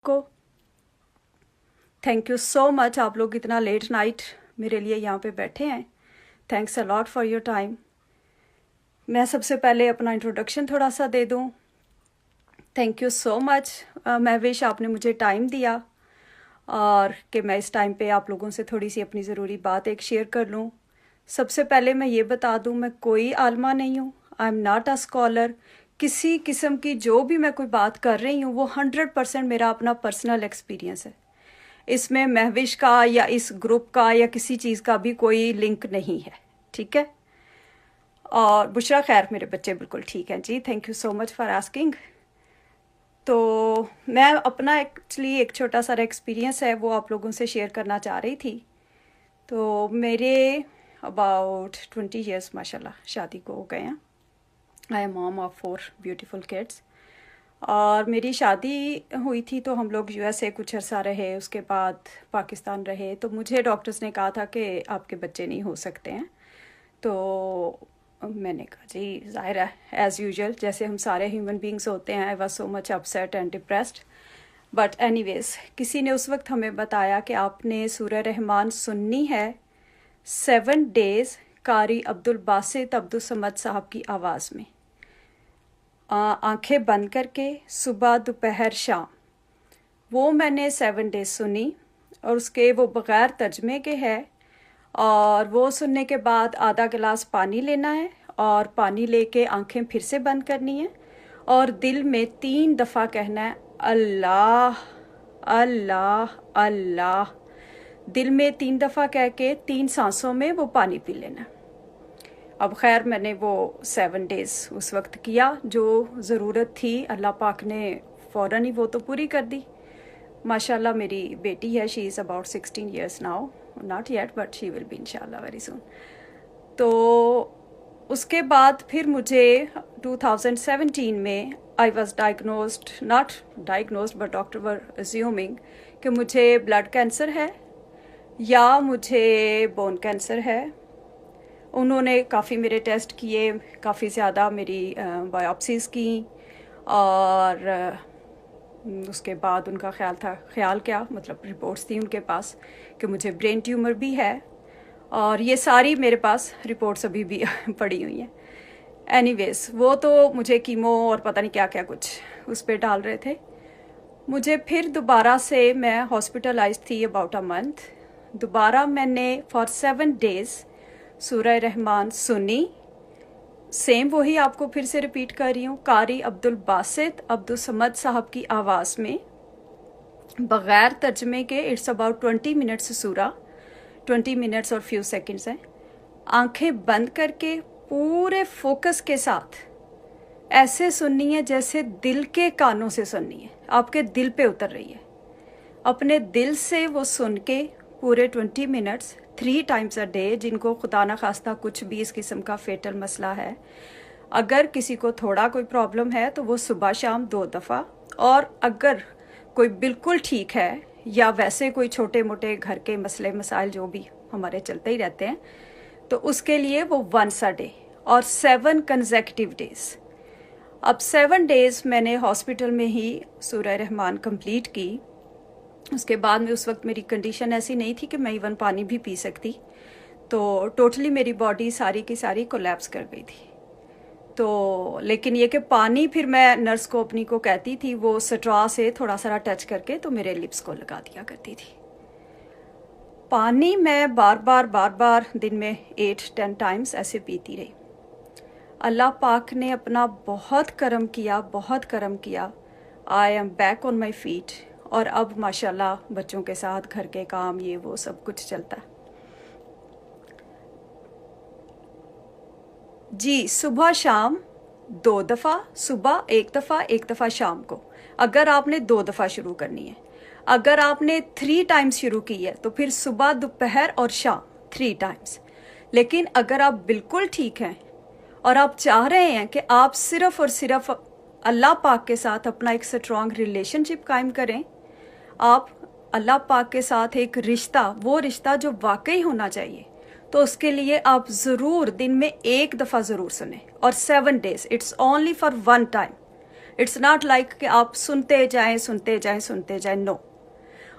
को। Thank you so much, आप लोग इतना लेट नाइट मेरे लिए यहाँ पे बैठे हैं। Thanks a lot for your time. मैं सबसे पहले अपना इंट्रोडक्शन थोड़ा सा दे दूँ। Thank you so much Mahvish, आपने मुझे टाइम दिया और कि मैं इस टाइम पे आप लोगों से थोड़ी सी अपनी ज़रूरी बात एक शेयर कर लूँ। सबसे पहले मैं ये बता दूँ, मैं कोई आलमा नहीं हूँ। I am not a scholar. किसी किस्म की जो भी मैं कोई बात कर रही हूँ वो 100% मेरा अपना पर्सनल एक्सपीरियंस है। इसमें महविश का या इस ग्रुप का या किसी चीज़ का भी कोई लिंक नहीं है, ठीक है। और बुशरा खैर, मेरे बच्चे बिल्कुल ठीक हैं जी। Thank you so much for asking. तो मैं अपना एक्चुअली एक छोटा सा एक्सपीरियंस है वो आप लोगों से शेयर करना चाह रही थी। तो मेरे अबाउट 20 ईयर्स माशाल्लाह शादी को हो गए हैं। I am mom of 4 beautiful kids. और मेरी शादी हुई थी तो हम लोग यूएसए कुछ अर्सा रहे, उसके बाद पाकिस्तान रहे। तो मुझे डॉक्टर्स ने कहा था कि आपके बच्चे नहीं हो सकते हैं। तो मैंने कहा जी ज़ाहिर है, एज़ यूजुअल जैसे हम सारे ह्यूमन बींग्स होते हैं। I was so much upset and depressed. But anyways, किसी ने उस वक्त हमें बताया कि आपने सूरह रहमान सुननी है 7 डेज़ कारी अब्दुल बासित अब्दुल समद साहब की आवाज़ में, आंखें बंद करके, सुबह दोपहर शाम। वो मैंने 7 डेज सुनी और उसके वो बग़ैर तर्जमे के है। और वो सुनने के बाद आधा गिलास पानी लेना है और पानी लेके आंखें फिर से बंद करनी है और दिल में 3 दफ़ा कहना है अल्लाह अल्लाह अल्लाह। दिल में 3 दफ़ा कह के 3 सांसों में वो पानी पी लेना है। अब खैर मैंने वो 7 डेज़ उस वक्त किया, जो ज़रूरत थी अल्लाह पाक ने फ़ौरन ही वो तो पूरी कर दी। माशाल्लाह मेरी बेटी है, she is about 16 years now, not yet but she will be इंशाल्लाह वेरी सून। तो उसके बाद फिर मुझे 2017 में I was diagnosed, not diagnosed but doctor were assuming कि मुझे ब्लड कैंसर है या मुझे बोन कैंसर है। उन्होंने काफ़ी मेरे टेस्ट किए, काफ़ी ज़्यादा मेरी बायोप्सीज़ की और उसके बाद उनका ख्याल क्या मतलब रिपोर्ट्स थी उनके पास कि मुझे ब्रेन ट्यूमर भी है। और ये सारी मेरे पास रिपोर्ट्स अभी भी पड़ी हुई हैं। एनीवेज, वो तो मुझे कीमो और पता नहीं क्या क्या कुछ उस पर डाल रहे थे। मुझे फिर दोबारा से मैं हॉस्पिटलाइज थी अबाउट अ मंथ। दोबारा मैंने फॉर 7 डेज़ सूरह रहमान सुनी। सेम वही आपको फिर से रिपीट कर रही हूँ, कारी अब्दुल बासित अब्दुल समद साहब की आवाज़ में बग़ैर तर्जमे के। इट्स अबाउट 20 मिनट्स सूरा, 20 मिनट्स और फ्यू सेकंड्स हैं। आंखें बंद करके पूरे फोकस के साथ ऐसे सुननी है जैसे दिल के कानों से सुननी है, आपके दिल पे उतर रही है। अपने दिल से वो सुन के पूरे 20 मिनट्स 3 टाइम्स अ डे। जिनको खुदा न खास्ता कुछ भी इस किस्म का फेटल मसला है, अगर किसी को थोड़ा कोई प्रॉब्लम है तो वो सुबह शाम 2 दफ़ा। और अगर कोई बिल्कुल ठीक है या वैसे कोई छोटे मोटे घर के मसले मसाइल जो भी हमारे चलते ही रहते हैं, तो उसके लिए वो 1 अ डे और 7 कंसेक्यूटिव डेज़। अब 7 डेज़ मैंने हॉस्पिटल में ही सूरह रहमान कंप्लीट की। उसके बाद में उस वक्त मेरी कंडीशन ऐसी नहीं थी कि मैं इवन पानी भी पी सकती। तो टोटली मेरी बॉडी सारी की सारी कोलैप्स कर गई थी। तो लेकिन ये कि पानी फिर मैं नर्स को अपनी को कहती थी वो स्ट्रॉ से थोड़ा सा टच करके तो मेरे लिप्स को लगा दिया करती थी। पानी मैं बार बार दिन में 8-10 टाइम्स ऐसे पीती रही। अल्लाह पाक ने अपना बहुत करम किया, बहुत करम किया। I am back on my feet. और अब माशाल्लाह बच्चों के साथ घर के काम ये वो सब कुछ चलता है जी। सुबह शाम 2 दफ़ा, सुबह 1 दफ़ा, 1 दफ़ा शाम को। अगर आपने 2 दफ़ा शुरू करनी है, अगर आपने 3 टाइम्स शुरू की है तो फिर सुबह दोपहर और शाम 3 टाइम्स। लेकिन अगर आप बिल्कुल ठीक हैं और आप चाह रहे हैं कि आप सिर्फ और सिर्फ अल्लाह पाक के साथ अपना एक स्ट्रॉन्ग रिलेशनशिप कायम करें, आप अल्लाह पाक के साथ एक रिश्ता, वो रिश्ता जो वाकई होना चाहिए, तो उसके लिए आप ज़रूर दिन में 1 दफ़ा ज़रूर सुने। और 7 days, it's only for 1 time. It's not like कि आप सुनते जाएं सुनते जाएं सुनते जाएं, नो।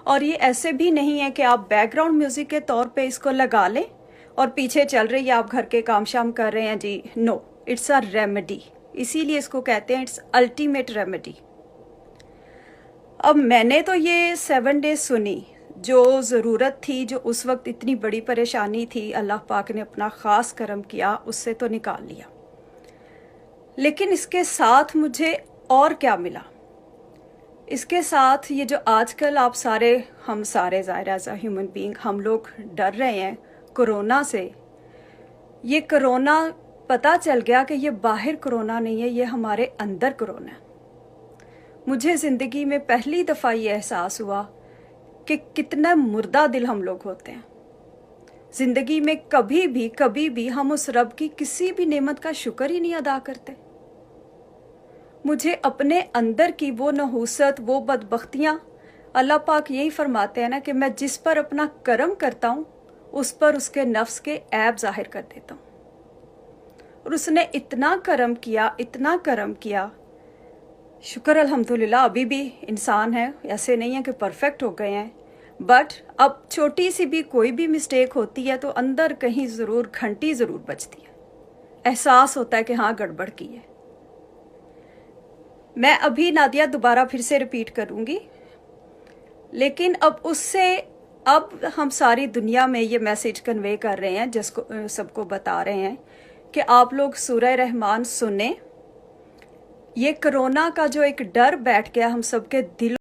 और ये ऐसे भी नहीं है कि आप बैकग्राउंड म्यूजिक के तौर पे इसको लगा लें और पीछे चल रही है, आप घर के काम शाम कर रहे हैं जी, नो, इट्स अ रेमेडी। इसीलिए इसको कहते हैं इट्स अल्टीमेट रेमेडी। अब मैंने तो ये 7 डेज सुनी, जो ज़रूरत थी, जो उस वक्त इतनी बड़ी परेशानी थी, अल्लाह पाक ने अपना ख़ास करम किया, उससे तो निकाल लिया। लेकिन इसके साथ मुझे और क्या मिला? इसके साथ ये जो आजकल आप सारे, हम सारे ज़ाहिर एज अ ह्यूमन बीइंग हम लोग डर रहे हैं कोरोना से। ये कोरोना पता चल गया कि ये बाहर कोरोना नहीं है, ये हमारे अंदर कोरोना है। मुझे ज़िंदगी में पहली दफ़ा ये एहसास हुआ कि कितना मुर्दा दिल हम लोग होते हैं। ज़िंदगी में कभी भी हम उस रब की किसी भी नेमत का शुक्र ही नहीं अदा करते। मुझे अपने अंदर की वो नहूसत, वो बदबख्तियाँ, अल्लाह पाक यही फरमाते हैं ना कि मैं जिस पर अपना करम करता हूँ उस पर उसके नफ्स के ऐब जाहिर कर देता हूँ। और उसने इतना करम किया, इतना करम किया, शुक्र अल्हम्दुलिल्लाह। अभी भी इंसान है, ऐसे नहीं है कि परफेक्ट हो गए हैं, बट अब छोटी सी भी कोई भी मिस्टेक होती है तो अंदर कहीं ज़रूर घंटी ज़रूर बजती है, एहसास होता है कि हाँ गड़बड़ की है। मैं अभी नादिया दोबारा फिर से रिपीट करूँगी, लेकिन अब उससे, अब हम सारी दुनिया में ये मैसेज कन्वे कर रहे हैं, जिसको सबको बता रहे हैं कि आप लोग सूरह रहमान सुने। ये कोरोना का जो एक डर बैठ गया हम सबके दिल